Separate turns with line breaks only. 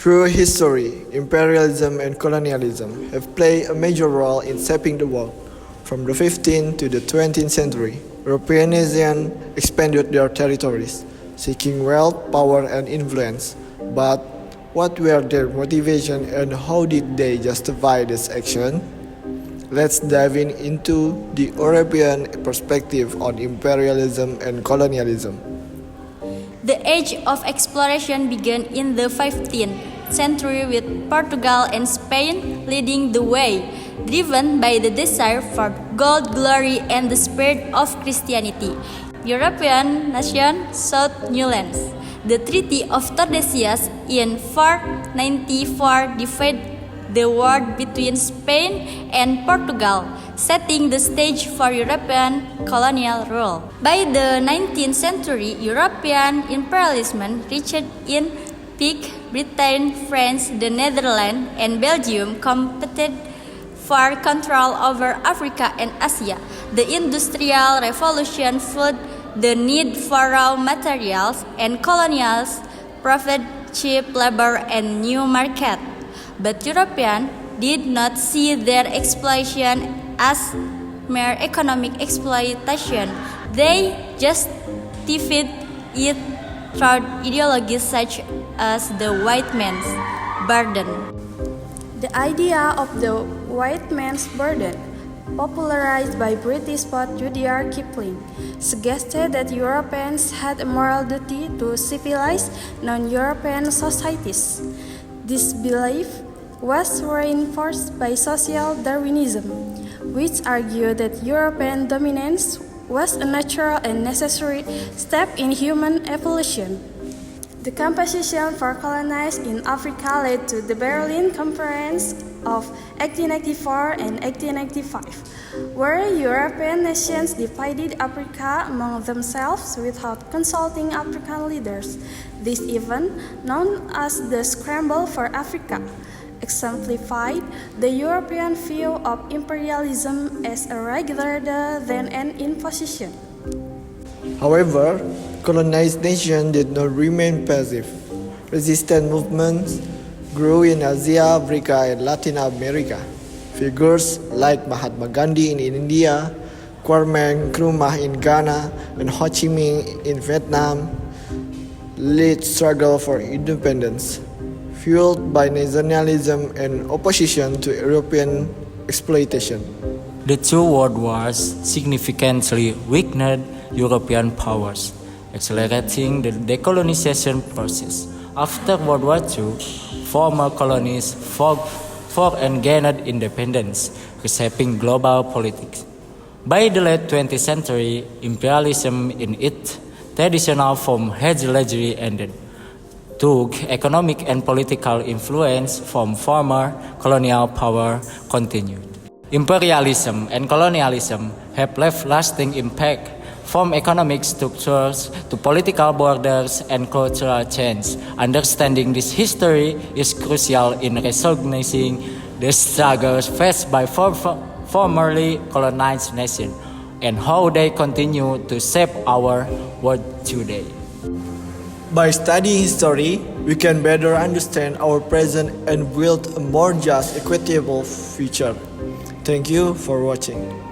Through history, imperialism and colonialism have played a major role in shaping the world. From the 15th to the 20th century, European nations expanded their territories, seeking wealth, power, and influence. But what were their motivation and how did they justify this action? Let's dive into the European perspective on imperialism and colonialism.
The age of exploration began in the 15th century with Portugal and Spain leading the way, driven by the desire for gold, glory, and the spirit of Christianity. European nations sought new lands. The Treaty of Tordesillas in 494 divided the war between Spain and Portugal, setting the stage for European colonial rule. By the 19th century, European imperialism reached its peak. Britain, France, the Netherlands, and Belgium competed for control over Africa and Asia. The Industrial Revolution fueled the need for raw materials, and colonials provided cheap labor and new markets. But Europeans did not see their exploitation as mere economic exploitation. They justified it through ideologies such as the white man's burden.
The idea of the white man's burden, popularized by British poet Rudyard Kipling, suggested that Europeans had a moral duty to civilize non-European societies. This belief was reinforced by social Darwinism, which argued that European dominance was a natural and necessary step in human evolution. The competition for colonized in Africa led to the Berlin Conference of 1894 and 1895, where European nations divided Africa among themselves without consulting African leaders. This event, known as the Scramble for Africa, exemplified the European view of imperialism as a right rather than an imposition.
However, colonized nations did not remain passive. Resistance movements grew in Asia, Africa, and Latin America. Figures like Mahatma Gandhi in India, Kwame Nkrumah in Ghana, and Ho Chi Minh in Vietnam led struggle for independence, fueled by nationalism and opposition to European exploitation.
The two world wars significantly weakened European powers, accelerating the decolonization process. After World War II, former colonies fought and gained independence, reshaping global politics. By the late 20th century, imperialism in its traditional form had largely ended. Took economic and political influence from former colonial power continued. Imperialism and colonialism have left lasting impact from economic structures to political borders and cultural change. Understanding this history is crucial in recognizing the struggles faced by formerly colonized nations and how they continue to shape our world today.
By studying history, we can better understand our present and build a more just, equitable future. Thank you for watching.